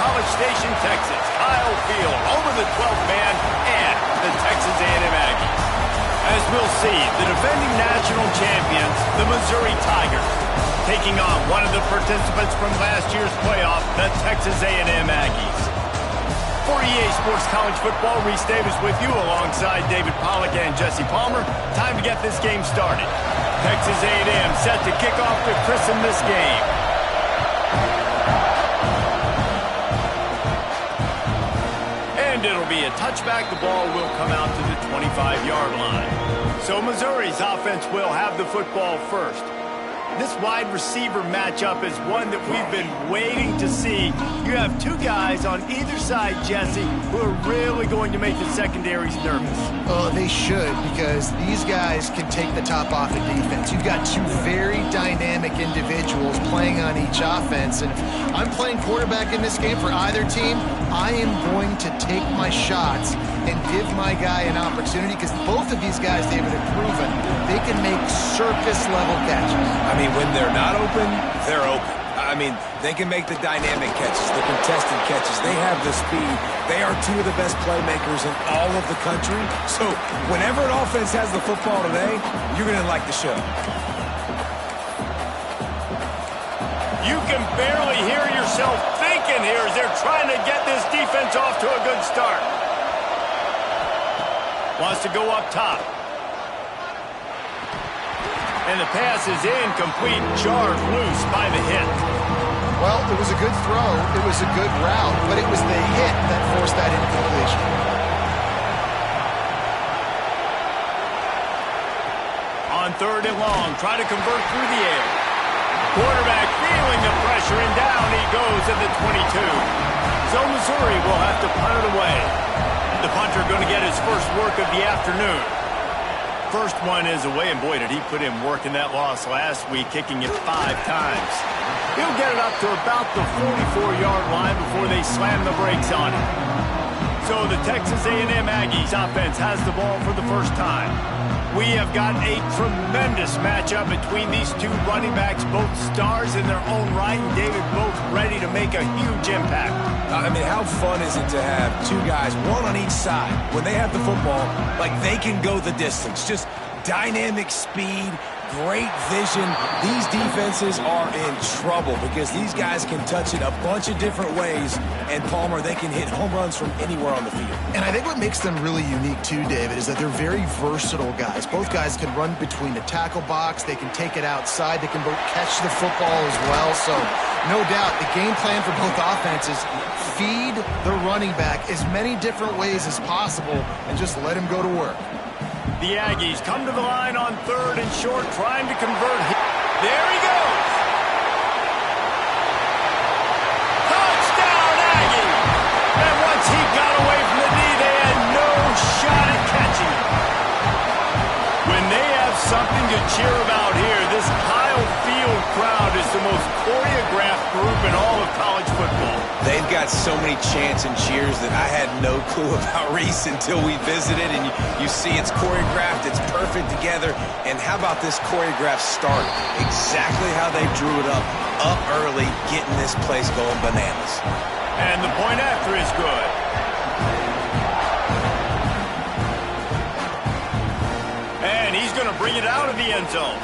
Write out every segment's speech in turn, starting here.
College Station, Texas, Kyle Field over the 12th man and the Texas A&M Aggies. As we'll see, the defending national champions, the Missouri Tigers, taking on one of the participants from last year's playoff, the Texas A&M Aggies. For EA Sports College Football, Reese Davis with you alongside David Pollack and Jesse Palmer. Time to get this game started. Texas A&M set to kick off to christen this game. And it'll be a touchback. The ball will come out to the 25-yard line. So Missouri's offense will have the football first. This wide receiver matchup is one that we've been waiting to see. You have two guys on either side, Jesse, who are really going to make the secondaries nervous. Oh, they should, because these guys can take the top off of defense. You've got two very dynamic individuals playing on each offense, and if I'm playing quarterback in this game for either team, I am going to take my shots and give my guy an opportunity, because both of these guys, David, have proven they can make circus-level catches. I mean, when they're not open, they're open. I mean, they can make the dynamic catches, the contested catches. They have the speed. They are two of the best playmakers in all of the country. So whenever an offense has the football today, you're going to like the show. You can barely hear yourself thinking here as they're trying to get this defense off to a good start. Wants to go up top. And the pass is incomplete, jarred loose by the hit. Well, it was a good throw, it was a good route, but it was the hit that forced that incompletion. On 3rd and long, try to convert through the air. Quarterback feeling the pressure, and down he goes at the 22. So Missouri will have to punt it away. The punter going to get his first work of the afternoon. First one is away, and boy, did he put in work in that loss last week, kicking it 5 times. He'll get it up to about the 44-yard line before they slam the brakes on it. So the Texas A&M Aggies offense has the ball for the first time. We have got a tremendous matchup between these two running backs, both stars in their own right, and David, both ready to make a huge impact. I mean, how fun is it to have two guys, one on each side, when they have the football, like they can go the distance. Just dynamic speed, great vision. These defenses are in trouble because these guys can touch it a bunch of different ways, and Palmer, they can hit home runs from anywhere on the field. And I think what makes them really unique too, David, is that they're very versatile guys. Both guys can run between the tackle box, they can take it outside, they can both catch the football as well. So no doubt the game plan for both offenses, feed the running back as many different ways as possible and just let him go to work. The Aggies come to the line on 3rd and short, trying to convert. There he goes. Touchdown, Aggie! And once he got away from the knee, they had no shot at catching him. When they have something to cheer about here, this Kyle Field crowd is the most choreographed group in all of college football. They've got so many chants and cheers that I had no clue about Reese until we visited, and you see it's choreographed, it's perfect together. And how about this choreographed start? Exactly how they drew it up early, getting this place going bananas. And the point after is good. And he's going to bring it out of the end zone.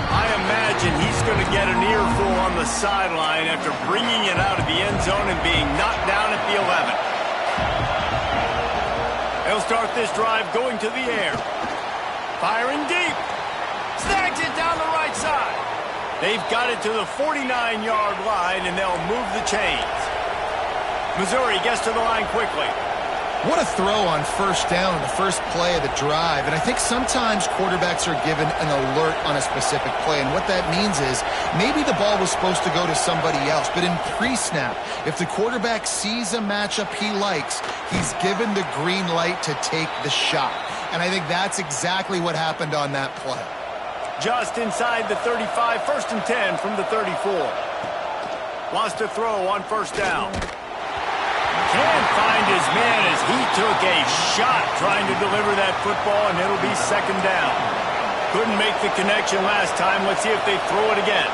I imagine he's going to get an earful on the sideline after bringing it out of the end zone and being knocked down at the 11. He'll start this drive going to the air. Firing deep. Snags it down the right side. They've got it to the 49-yard line, and they'll move the chains. Missouri gets to the line quickly. What a throw on 1st down in the first play of the drive. And I think sometimes quarterbacks are given an alert on a specific play. And what that means is maybe the ball was supposed to go to somebody else. But in pre-snap, if the quarterback sees a matchup he likes, he's given the green light to take the shot. And I think that's exactly what happened on that play. Just inside the 35, 1st and 10 from the 34. Wants to throw on 1st down. Can't find his man as he took a shot trying to deliver that football, and it'll be 2nd down. Couldn't make the connection last time. Let's see if they throw it again.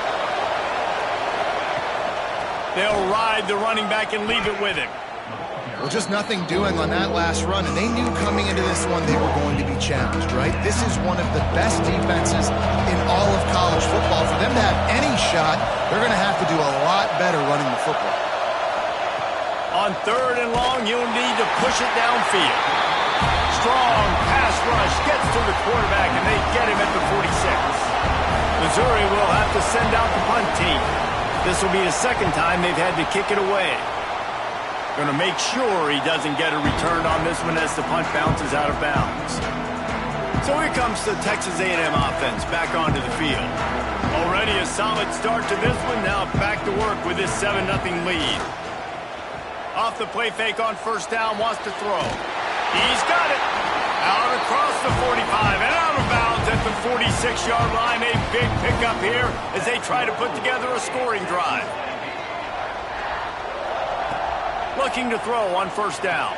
They'll ride the running back and leave it with him. Well, just nothing doing on that last run, and they knew coming into this one they were going to be challenged, right? This is one of the best defenses in all of college football. For them to have any shot, they're going to have to do a lot better running the football. On 3rd and long, you'll need to push it downfield. Strong pass rush gets to the quarterback, and they get him at the 46. Missouri will have to send out the punt team. This will be the second time they've had to kick it away. Going to make sure he doesn't get a return on this one as the punt bounces out of bounds. So here comes the Texas A&M offense back onto the field. Already a solid start to this one. Now back to work with this 7-0 lead. Off the play fake on 1st down, wants to throw. He's got it. Out across the 45 and out of bounds at the 46-yard line. A big pickup here as they try to put together a scoring drive. Looking to throw on 1st down.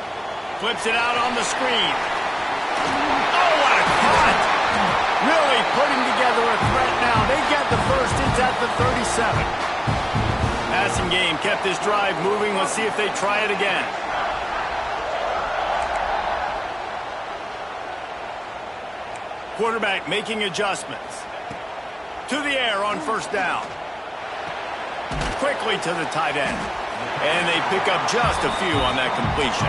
Flips it out on the screen. Oh, what a cut! Really putting together a threat now. They get the first. It's at the 37. Passing game kept this drive moving. Let's see if they try it again. Quarterback making adjustments. To the air on 1st down. Quickly to the tight end. And they pick up just a few on that completion.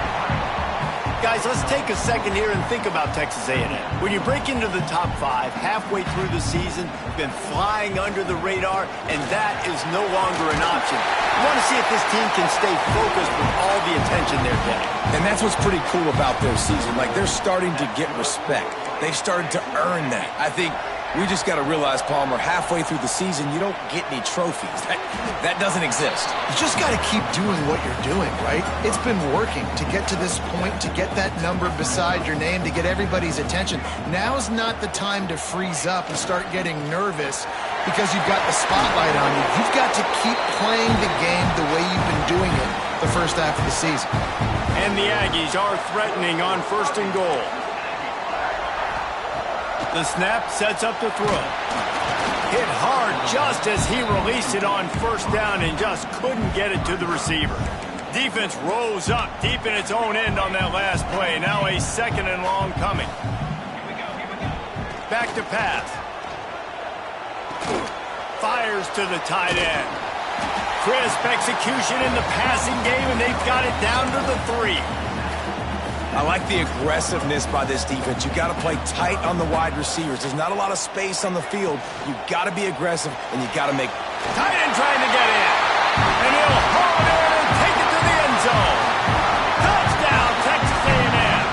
Guys, let's take a second here and think about Texas A&M. When you break into the top 5 halfway through the season, been flying under the radar, and that is no longer an option. You want to see if this team can stay focused with all the attention they're getting. And that's what's pretty cool about their season. Like, they're starting to get respect. They've started to earn that. I think we just got to realize, Palmer, halfway through the season, you don't get any trophies. That doesn't exist. You just got to keep doing what you're doing, right? It's been working to get to this point, to get that number beside your name, to get everybody's attention. Now's not the time to freeze up and start getting nervous because you've got the spotlight on you. You've got to keep playing the game the way you've been doing it the first half of the season. And the Aggies are threatening on 1st and goal. The snap sets up the throw. Hit hard just as he released it on 1st down and just couldn't get it to the receiver. Defense rose up deep in its own end on that last play. Now a 2nd and long coming. Back to pass. Fires to the tight end. Crisp execution in the passing game, and they've got it down to the 3. I like the aggressiveness by this defense. You got to play tight on the wide receivers. There's not a lot of space on the field. You got to be aggressive, and you got to make... Tight end trying to get in. And he'll haul it in and take it to the end zone. Touchdown, Texas A&M.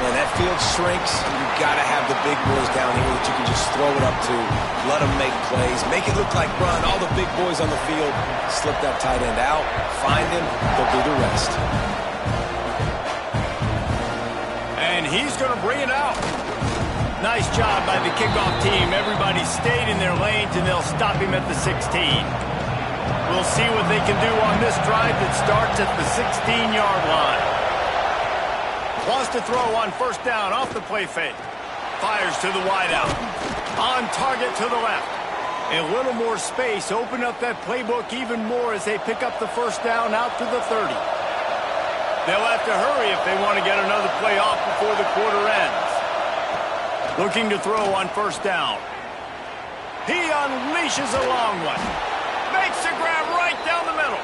When that field shrinks, you got to have the big boys down here that you can just throw it up to, let them make plays, make it look like run. All the big boys on the field, slip that tight end out, find him, they'll do the rest. And he's going to bring it out. Nice job by the kickoff team. Everybody stayed in their lanes, and they'll stop him at the 16. We'll see what they can do on this drive that starts at the 16-yard line. Wants to throw on 1st down off the play fake. Fires to the wideout. On target to the left. A little more space. Open up that playbook even more as they pick up the 1st down out to the 30. They'll have to hurry if they want to get another play off before the quarter ends. Looking to throw on 1st down. He unleashes a long one. Makes the grab right down the middle.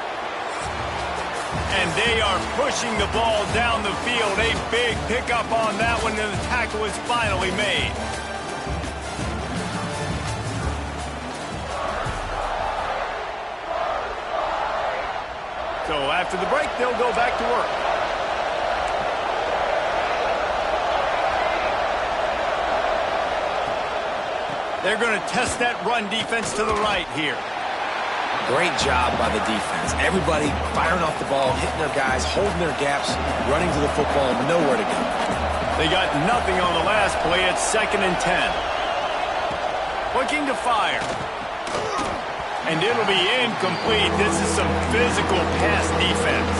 And they are pushing the ball down the field. A big pickup on that one, and the tackle is finally made. So after the break, they'll go back to work. They're going to test that run defense to the right here. Great job by the defense. Everybody firing off the ball, hitting their guys, holding their gaps, running to the football, nowhere to go. They got nothing on the last play. It's 2nd and 10. Looking to fire. And it'll be incomplete. This is some physical pass defense.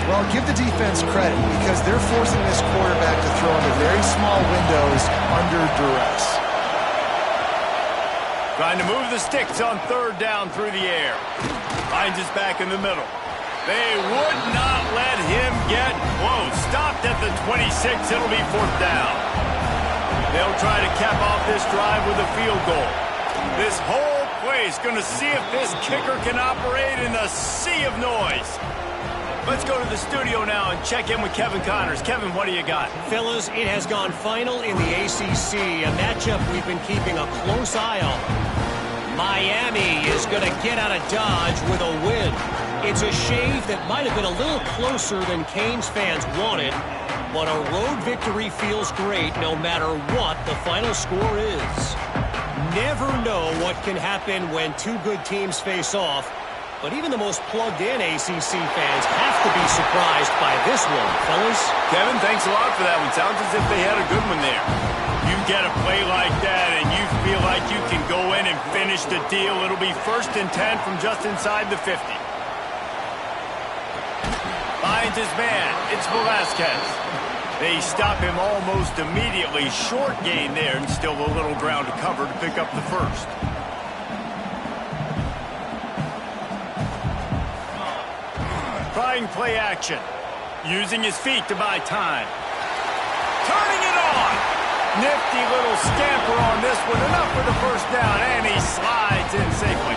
Well, give the defense credit because they're forcing this quarterback to throw into very small windows under duress. Trying to move the sticks on third down through the air. Finds his back in the middle. They would not let him get close. Stopped at the 26. It'll be fourth down. They'll try to cap off this drive with a field goal. This whole place going to see if this kicker can operate in the sea of noise. Let's go to the studio now and check in with Kevin Connors. Kevin, what do you got? Fellas, it has gone final in the ACC, a matchup we've been keeping a close eye on. Miami is going to get out of Dodge with a win. It's a shave that might have been a little closer than Canes fans wanted, but a road victory feels great no matter what the final score is. Never know what can happen when two good teams face off, but even the most plugged-in ACC fans have to be surprised by this one, fellas. Kevin, thanks a lot for that one. Sounds as if they had a good one there. You get a play like that and you feel like you can go in and finish the deal. It'll be 1st and 10 from just inside the 50. Finds his man. It's Velasquez. They stop him almost immediately. Short gain there and still a little ground to cover to pick up the first. Trying play action. Using his feet to buy time. Turning it on. Nifty little scamper on this one. Enough for the first down, and he slides in safely.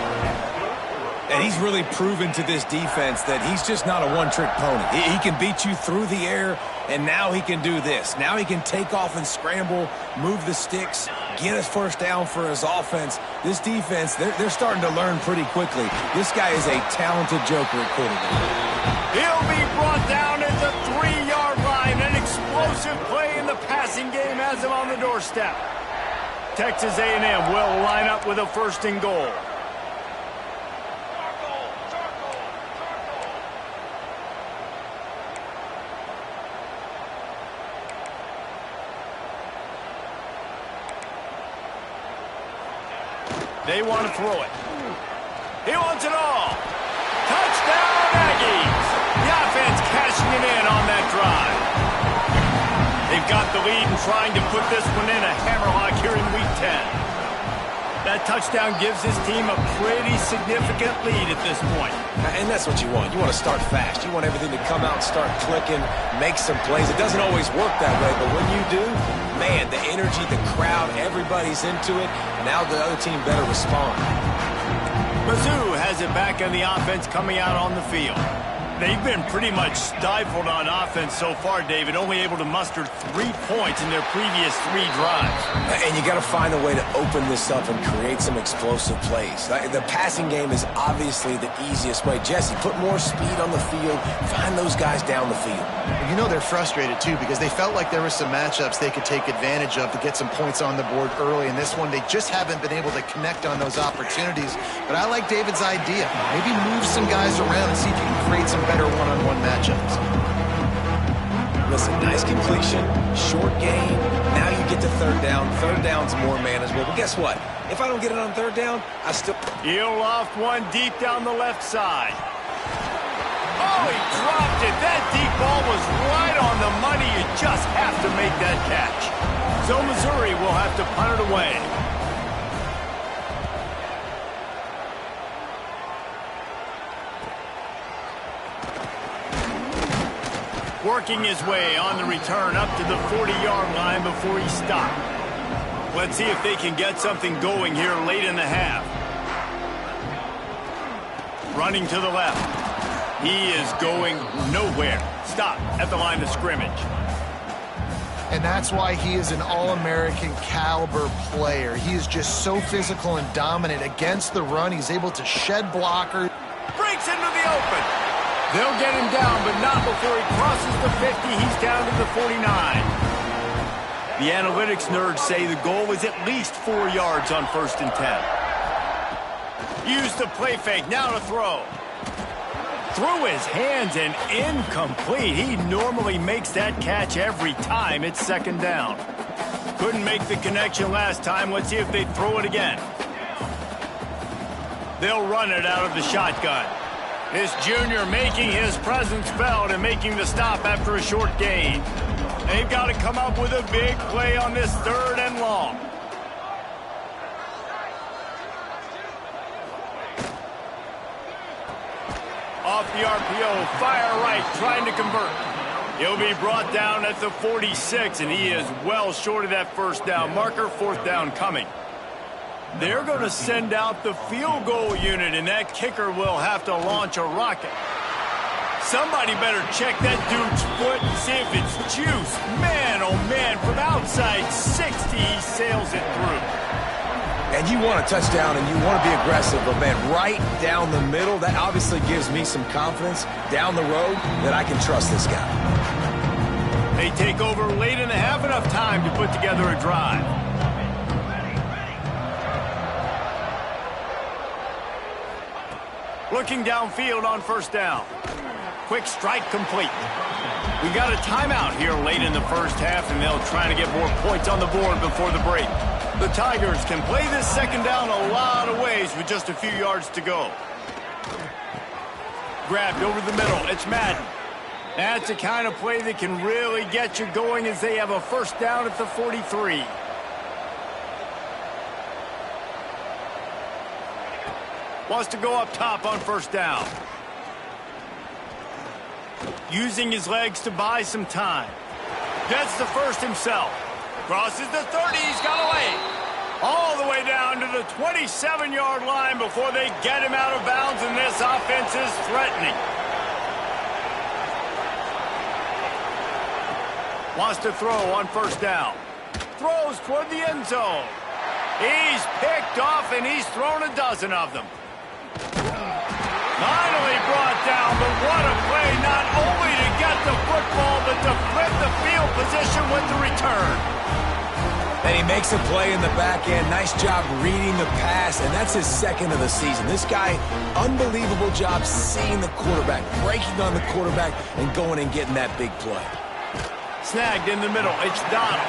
And he's really proven to this defense that he's just not a one-trick pony. He can beat you through the air, and now he can do this. Now he can take off and scramble, move the sticks, get his first down for his offense. This defense, they're starting to learn pretty quickly. This guy is a talented joker at quarterback. He'll be brought down at the 3-yard line. An explosive play in the passing game has him on the doorstep. Texas A&M will line up with a 1st and goal. They want to throw it. He wants it all. Touchdown, Aggies. The offense cashing it in on that drive. They've got the lead and trying to put this one in a hammerlock here in Week 10. That touchdown gives his team a pretty significant lead at this point. And that's what you want. You want to start fast. You want everything to come out and start clicking, make some plays. It doesn't always work that way, but when you do, man, the energy, the crowd, everybody's into it. Now the other team better respond. Mizzou has it back on the offense coming out on the field. They've been pretty much stifled on offense so far, David, only able to muster 3 points in their previous 3 drives. And you got to find a way to open this up and create some explosive plays. The passing game is obviously the easiest way. Jesse, put more speed on the field. Find those guys down the field. You know they're frustrated, too, because they felt like there were some matchups they could take advantage of to get some points on the board early. In this one, they just haven't been able to connect on those opportunities. But I like David's idea. Maybe move some guys around and see if you can create some better one-on-one matchups. Listen, nice completion, short gain. Now you get to third down. Third down's more manageable. But guess what? If I don't get it on third down, I still... He'll loft one deep down the left side. Oh, he dropped it. That deep ball was right on the money. You just have to make that catch. So Missouri will have to punt it away. Working his way on the return up to the 40-yard line before he stopped. Let's see if they can get something going here late in the half. Running to the left. He is going nowhere. Stop at the line of scrimmage. And that's why he is an All-American caliber player. He is just so physical and dominant against the run. He's able to shed blockers. Breaks into the open. They'll get him down, but not before he crosses the 50. He's down to the 49. The analytics nerds say the goal is at least 4 yards on 1st and 10. Use the play fake. Now to throw. Through his hands and incomplete. He normally makes that catch every time. It's 2nd down. Couldn't make the connection last time. Let's see if they throw it again. They'll run it out of the shotgun. This junior making his presence felt and making the stop after a short gain. They've got to come up with a big play on this 3rd and long. the RPO. Fire right, trying to convert. He'll be brought down at the 46, and he is well short of that first down marker. Fourth down coming. They're going to send out the field goal unit, and that kicker will have to launch a rocket. Somebody better check that dude's foot and see if it's juice. Man, oh man, from outside 60, he sails it through. And you want a touchdown and you want to be aggressive, but man, right down the middle, that obviously gives me some confidence down the road that I can trust this guy. They take over late in the half, enough time to put together a drive. Looking downfield on first down. Quick strike complete. We got a timeout here late in the first half, and they'll try to get more points on the board before the break. The Tigers can play this second down a lot of ways with just a few yards to go. Grabbed over the middle. It's Madden. That's the kind of play that can really get you going as they have a first down at the 43. Wants to go up top on first down. Using his legs to buy some time. Gets the first himself. Crosses the 30. He's got away. All the way down to the 27-yard line before they get him out of bounds, and this offense is threatening. Wants to throw on first down. Throws toward the end zone. He's picked off, and he's thrown a dozen of them. Finally brought down, but what a play, not only to get the football, but to flip the field position with the return. And he makes a play in the back end. Nice job reading the pass, and that's his second of the season. This guy, unbelievable job seeing the quarterback, breaking on the quarterback, and going and getting that big play. Snagged in the middle. It's Donald.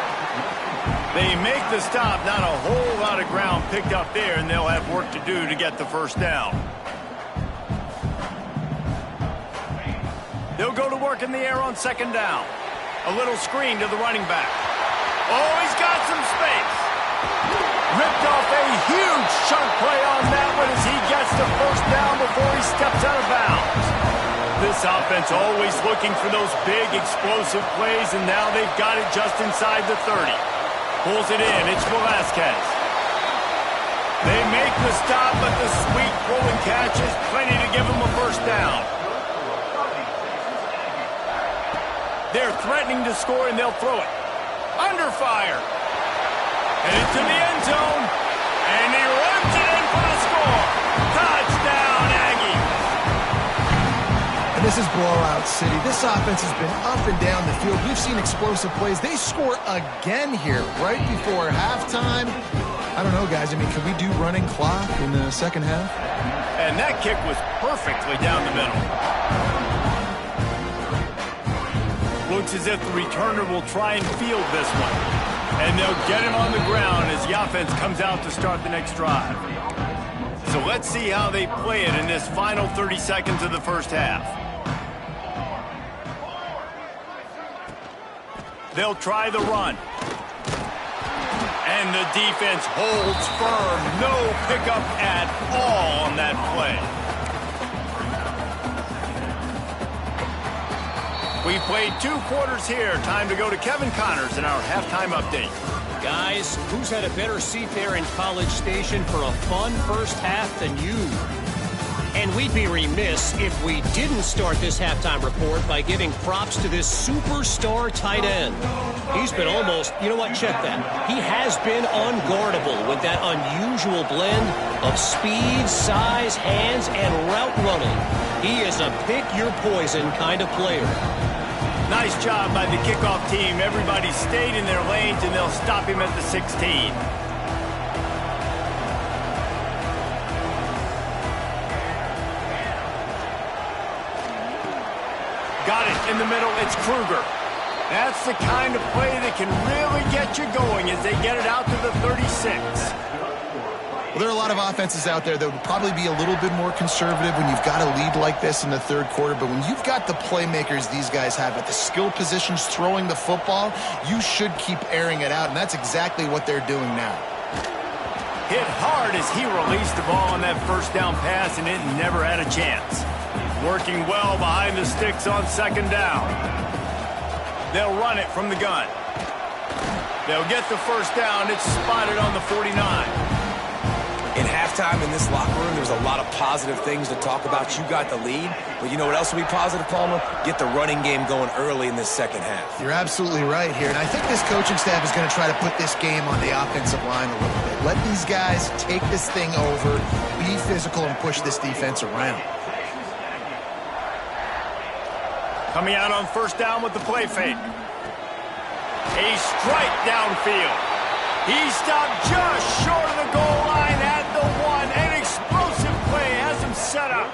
They make the stop. Not a whole lot of ground picked up there, and they'll have work to do to get the first down. They'll go to work in the air on second down. A little screen to the running back. Oh, he's got some space. Ripped off a huge chunk play on that one as he gets the first down before he steps out of bounds. This offense always looking for those big, explosive plays, and now they've got it just inside the 30. Pulls it in. It's Velasquez. They make the stop, but the sweet rolling catch is plenty to give them a first down. They're threatening to score, and they'll throw it. Under fire. And into the end zone. And he runs it in for the score. Touchdown, Aggie. And this is blowout city. This offense has been up and down the field. We've seen explosive plays. They score again here right before halftime. I don't know, guys. I mean, can we do running clock in the second half? And that kick was perfectly down the middle. Looks as if the returner will try and field this one. And they'll get him on the ground as the offense comes out to start the next drive. So let's see how they play it in this final 30 seconds of the first half. They'll try the run. And the defense holds firm. No pickup at all on that play. We played 2 quarters here. Time to go to Kevin Connors in our halftime update. Guys, who's had a better seat there in College Station for a fun first half than you? And we'd be remiss if we didn't start this halftime report by giving props to this superstar tight end. He's been almost, you know what, check that. He has been unguardable with that unusual blend of speed, size, hands, and route running. He is a pick-your-poison kind of player. Nice job by the kickoff team. Everybody stayed in their lanes, and they'll stop him at the 16. Got it in the middle. It's Kruger. That's the kind of play that can really get you going as they get it out to the 36. Well, there are a lot of offenses out there that would probably be a little bit more conservative when you've got a lead like this in the third quarter. But when you've got the playmakers these guys have at the skill positions throwing the football, you should keep airing it out. And that's exactly what they're doing now. Hit hard as he released the ball on that first down pass, and it never had a chance. Working well behind the sticks on second down. They'll run it from the gun. They'll get the first down. It's spotted on the 49. In halftime in this locker room, there's a lot of positive things to talk about. You got the lead, but you know what else will be positive, Palmer? Get the running game going early in this second half. You're absolutely right here, and I think this coaching staff is going to try to put this game on the offensive line a little bit. Let these guys take this thing over, be physical, and push this defense around. Coming out on first down with the play fake. A strike downfield. He stopped just short of the goal line at the 1. An explosive play has him set up.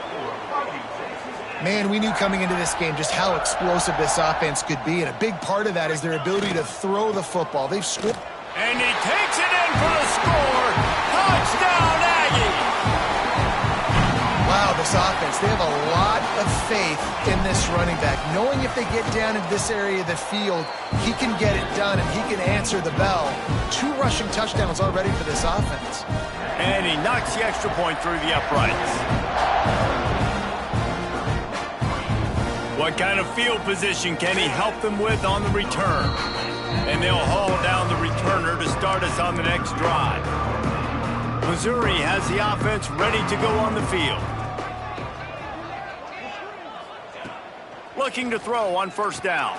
Man, we knew coming into this game just how explosive this offense could be, and a big part of that is their ability to throw the football. They've scored. And he takes it in for the score. Touchdown, Aggie. Wow, this offense, they have a lot of faith in this running back. Knowing if they get down into this area of the field, he can get it done and he can answer the bell. 2 rushing touchdowns already for this offense. And he knocks the extra point through the uprights. What kind of field position can he help them with on the return? And they'll haul down the returner to start us on the next drive. Missouri has the offense ready to go on the field. Looking to throw on first down.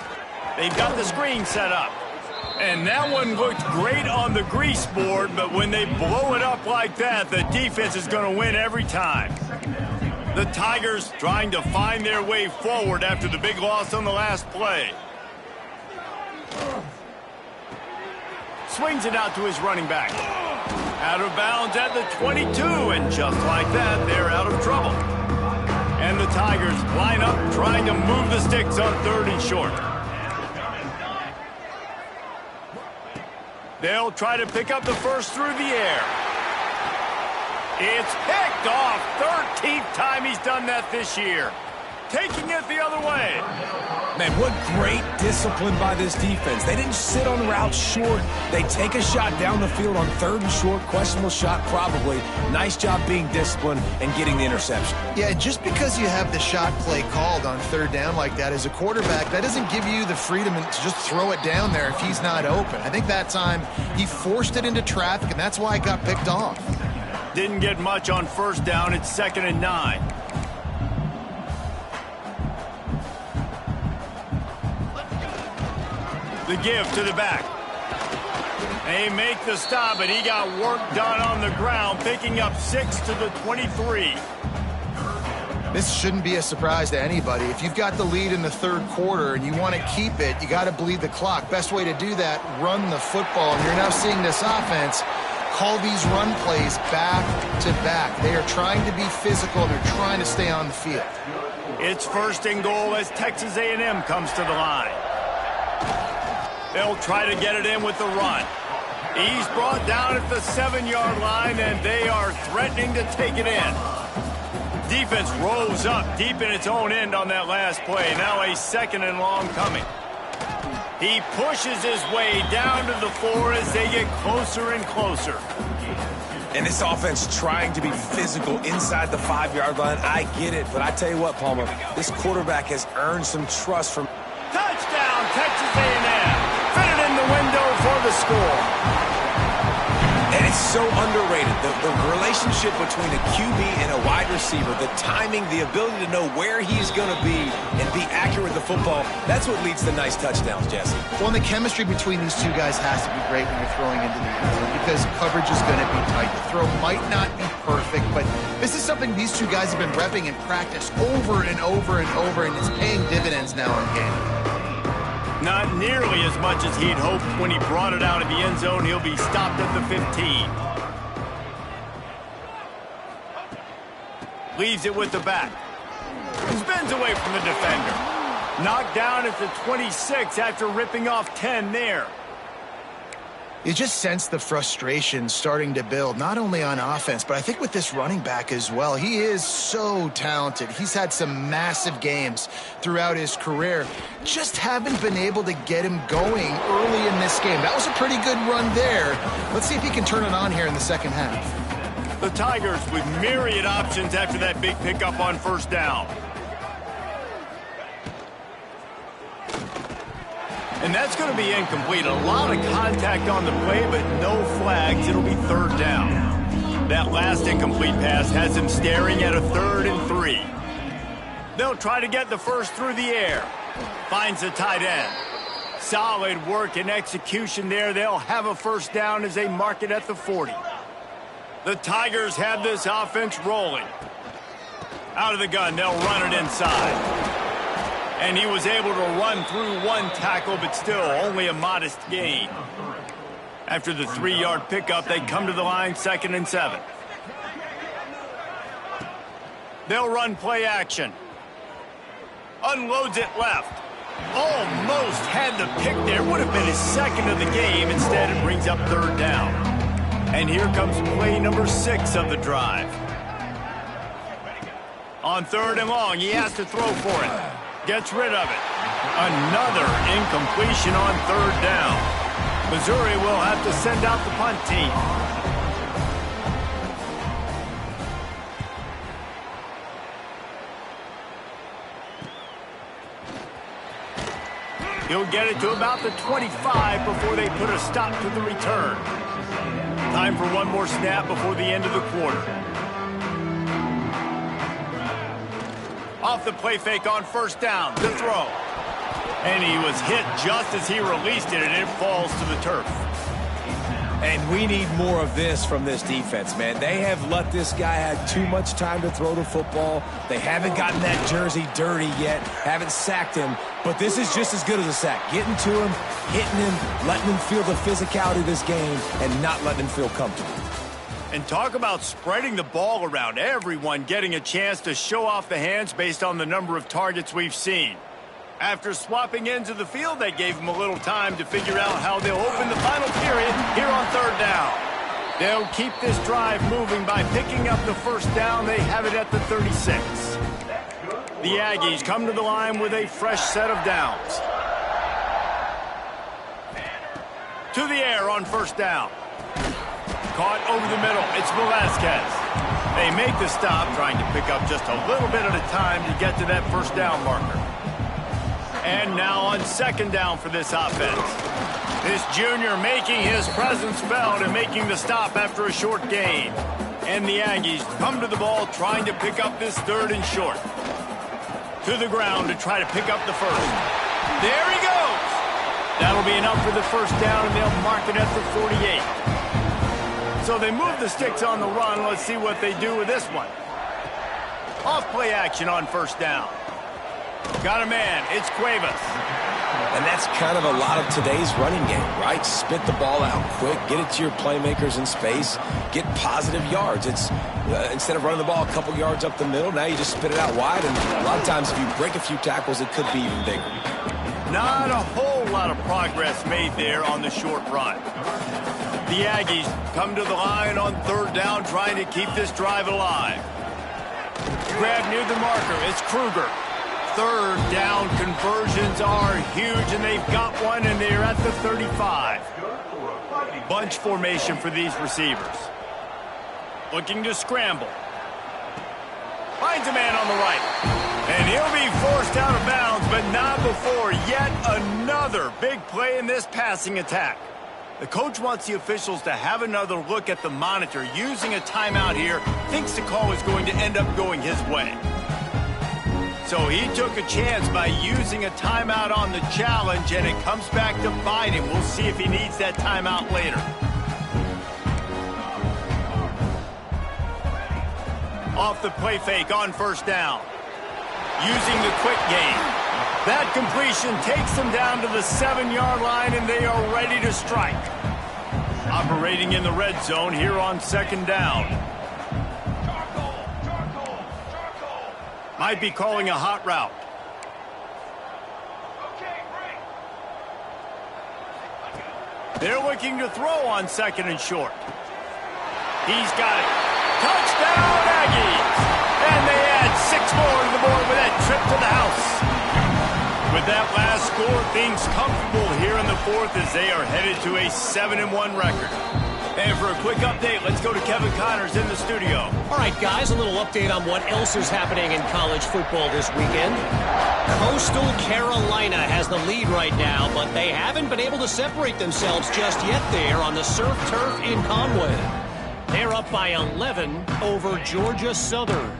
They've got the screen set up. And that one looked great on the grease board, but when they blow it up like that, the defense is going to win every time. The Tigers trying to find their way forward after the big loss on the last play. Swings it out to his running back. Out of bounds at the 22, and just like that, they're out of trouble. And the Tigers line up trying to move the sticks on 3rd and short. They'll try to pick up the first through the air. It's picked off. 13th time he's done that this year. Taking it the other way. Man, what great discipline by this defense. They didn't sit on routes short. They take a shot down the field on 3rd and short. Questionable shot, probably. Nice job being disciplined and getting the interception. Yeah, just because you have the shot play called on 3rd down like that as a quarterback, that doesn't give you the freedom to just throw it down there if he's not open. I think that time he forced it into traffic, and that's why it got picked off. Didn't get much on first down. It's 2nd and 9. The give to the back. They make the stop, but he got work done on the ground, picking up 6 to the 23. This shouldn't be a surprise to anybody. If you've got the lead in the 3rd quarter and you want to keep it, you got to bleed the clock. Best way to do that, run the football. And you're now seeing this offense call these run plays back to back. They are trying to be physical. They're trying to stay on the field. It's 1st and goal as Texas A&M comes to the line. They'll try to get it in with the run. He's brought down at the 7-yard line, and they are threatening to take it in. Defense rose up deep in its own end on that last play. Now a 2nd and long coming. He pushes his way down to the 4 as they get closer and closer. And this offense trying to be physical inside the 5-yard line. I get it, but I tell you what, Palmer, this quarterback has earned some trust from... Touchdown, Texas A&M. Fitted in the window for the score. And it's so underrated. The relationship between a QB and a wide receiver, the timing, the ability to know where he's going to be and be accurate with the football, that's what leads to nice touchdowns, Jesse. Well, and the chemistry between these two guys has to be great when you're throwing into the end zone because coverage is going to be tight. The throw might not be perfect, but this is something these two guys have been repping in practice over and over and over, and it's paying dividends now in game. Not nearly as much as he'd hoped when he brought it out of the end zone. He'll be stopped at the 15. Leaves it with the back. Spins away from the defender. Knocked down at the 26 after ripping off 10 there. You just sense the frustration starting to build, not only on offense, but I think with this running back as well. He is so talented. He's had some massive games throughout his career. Just haven't been able to get him going early in this game. That was a pretty good run there. Let's see if he can turn it on here in the second half. The Tigers with myriad options after that big pickup on first down. And that's going to be incomplete. A lot of contact on the play, but no flags. It'll be third down. That last incomplete pass has him staring at a 3rd and 3. They'll try to get the first through the air. Finds the tight end. Solid work and execution there. They'll have a first down as they mark it at the 40. The Tigers have this offense rolling. Out of the gun, they'll run it inside. And he was able to run through one tackle, but still only a modest gain. After the 3-yard pickup, they come to the line, 2nd and 7. They'll run play action. Unloads it left. Almost had the pick there. Would have been his 2nd of the game. Instead, it brings up 3rd down. And here comes play number 6 of the drive. On 3rd and long, he has to throw for it. Gets rid of it. Another incompletion on 3rd down. Missouri will have to send out the punt team. He'll get it to about the 25 before they put a stop to the return. Time for one more snap before the end of the quarter. Off the play fake on 1st down, the throw. And he was hit just as he released it, and it falls to the turf. And we need more of this from this defense, man. They have let this guy have too much time to throw the football. They haven't gotten that jersey dirty yet, haven't sacked him. But this is just as good as a sack. Getting to him, hitting him, letting him feel the physicality of this game, and not letting him feel comfortable. And talk about spreading the ball around. Everyone getting a chance to show off the hands based on the number of targets we've seen. After swapping ends of the field, they gave him a little time to figure out how they'll open the final period here on 3rd down. They'll keep this drive moving by picking up the first down. They have it at the 36. The Aggies come to the line with a fresh set of downs. To the air on 1st down. Caught over the middle. It's Velasquez. They make the stop, trying to pick up just a little bit at a time to get to that first down marker. And now on 2nd down for this offense. This junior making his presence felt and making the stop after a short gain. And the Aggies come to the ball trying to pick up this 3rd and short. To the ground to try to pick up the first. There he goes! That'll be enough for the first down, and they'll mark it at the 48. So they move the sticks on the run. Let's see what they do with this one. Off play action on 1st down. Got a man. It's Cuevas. And that's kind of a lot of today's running game, right? Spit the ball out quick, get it to your playmakers in space, get positive yards. It's instead of running the ball a couple yards up the middle, now you just spit it out wide, and a lot of times if you break a few tackles, it could be even bigger. Not a whole lot of progress made there on the short run. The Aggies come to the line on 3rd down, trying to keep this drive alive. Grab near the marker. It's Kruger. 3rd down conversions are huge, and they've got one, and they're at the 35. Bunch formation for these receivers. Looking to scramble. Finds a man on the right. And he'll be forced out of bounds, but not before yet another big play in this passing attack. The coach wants the officials to have another look at the monitor. Using a timeout here, thinks the call is going to end up going his way. So he took a chance by using a timeout on the challenge, and it comes back to bite him. We'll see if he needs that timeout later. Off the play fake on 1st down. Using the quick game. That completion takes them down to the 7-yard line, and they are ready to strike. Operating in the red zone here on 2nd down. Might be calling a hot route. They're looking to throw on 2nd and short. He's got it. Touchdown, Aggies! And they add 6 more to the board with that trip to the house. With that last score, things comfortable here in the 4th as they are headed to a 7-1 record. And for a quick update, let's go to Kevin Connors in the studio. All right, guys, a little update on what else is happening in college football this weekend. Coastal Carolina has the lead right now, but they haven't been able to separate themselves just yet there on the surf turf in Conway. They're up by 11 over Georgia Southern.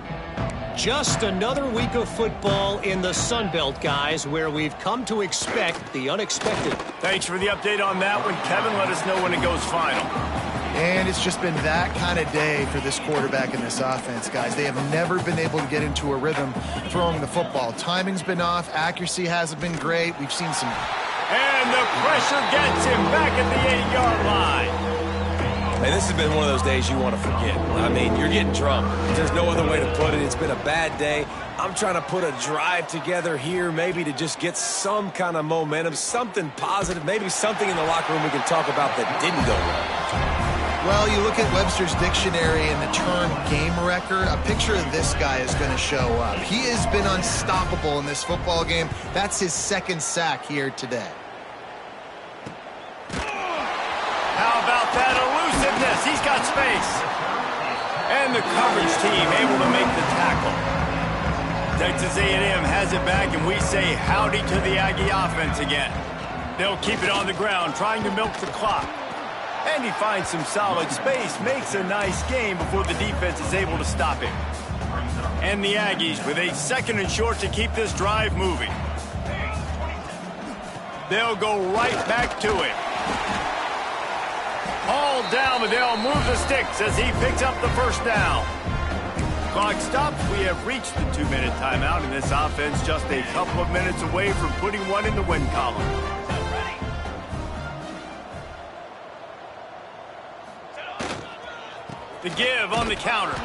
Just another week of football in the Sun Belt, guys, where we've come to expect the unexpected. Thanks for the update on that one, Kevin. Let us know when it goes final. And it's just been that kind of day for this quarterback in this offense, guys. They have never been able to get into a rhythm throwing the football. Timing's been off. Accuracy hasn't been great. We've seen some... And the pressure gets him back at the 8-yard line. And this has been one of those days you want to forget. I mean, you're getting drunk. There's no other way to put it. It's been a bad day. I'm trying to put a drive together here, maybe to just get some kind of momentum, something positive, maybe something in the locker room we can talk about that didn't go well. Well, you look at Webster's dictionary and the term game wrecker, a picture of this guy is going to show up. He has been unstoppable in this football game. That's his second sack here today. How about that elusiveness? He's got space. And the coverage team able to make the tackle. Texas A&M has it back, and we say howdy to the Aggie offense again. They'll keep it on the ground, trying to milk the clock. And he finds some solid space, makes a nice game before the defense is able to stop him. And the Aggies with a 2nd and short to keep this drive moving. They'll go right back to it. All down, but they'll move the sticks as he picks up the first down. Clock stops. We have reached the 2-minute timeout, and this offense just a couple of minutes away from putting one in the win column. The give on the counter.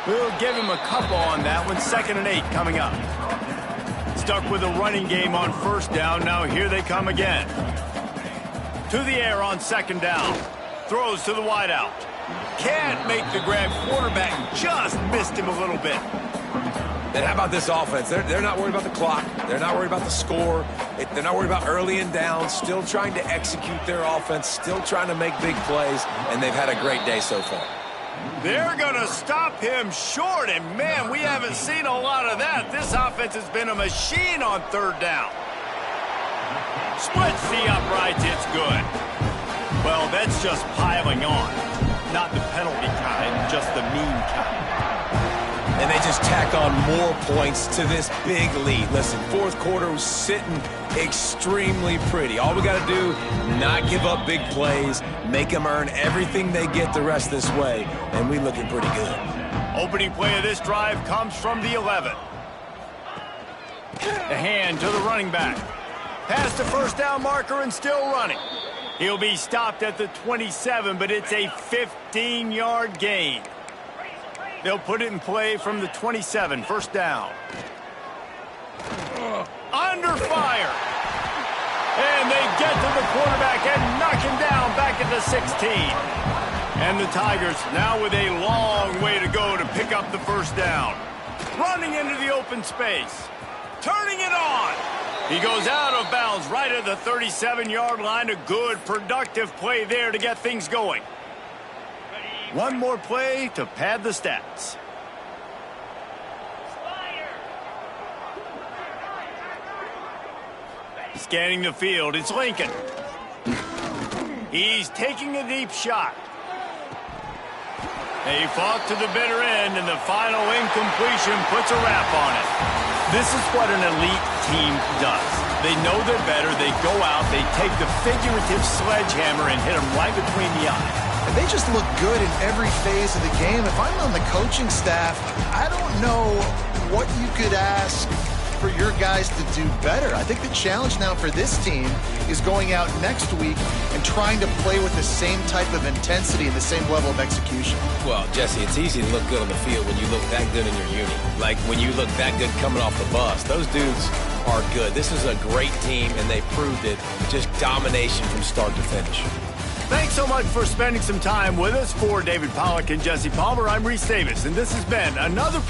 We'll give him a couple on that one. 2nd and 8 coming up. Stuck with a running game on 1st down. Now here they come again. To the air on 2nd down. Throws to the wideout. Can't make the grab. Quarterback just missed him a little bit. And how about this offense? They're not worried about the clock. They're not worried about the score. They're not worried about early and down. Still trying to execute their offense. Still trying to make big plays. And they've had a great day so far. They're going to stop him short. And, man, we haven't seen a lot of that. This offense has been a machine on 3rd down. Splits the uprights. It's good. Well, that's just piling on. Not the penalty kind, just the mean kind. And they just tack on more points to this big lead. Listen, 4th quarter was sitting extremely pretty. All we got to do, not give up big plays, make them earn everything they get the rest this way, and we looking pretty good. Opening play of this drive comes from the 11. The hand to the running back. Past the 1st down marker and still running. He'll be stopped at the 27, but it's a 15-yard gain. They'll put it in play from the 27, 1st down. Under fire. And they get to the quarterback and knock him down back at the 16. And the Tigers now with a long way to go to pick up the 1st down. Running into the open space. Turning it on. He goes out of bounds right at the 37-yard line. A good, productive play there to get things going. One more play to pad the stats. Scanning the field, it's Lincoln. He's taking a deep shot. They fought to the bitter end, and the final incompletion puts a wrap on it. This is what an elite team does. They know they're better. They go out, they take the figurative sledgehammer and hit them right between the eyes. And they just look good in every phase of the game. If I'm on the coaching staff, I don't know what you could ask for your guys to do better. I think the challenge now for this team is going out next week and trying to play with the same type of intensity and the same level of execution. Well, Jesse, it's easy to look good on the field when you look that good in your unit. Like when you look that good coming off the bus. Those dudes are good. This is a great team, and they proved it. Just domination from start to finish. Thanks so much for spending some time with us. For David Pollack and Jesse Palmer, I'm Reese Davis, and this has been another...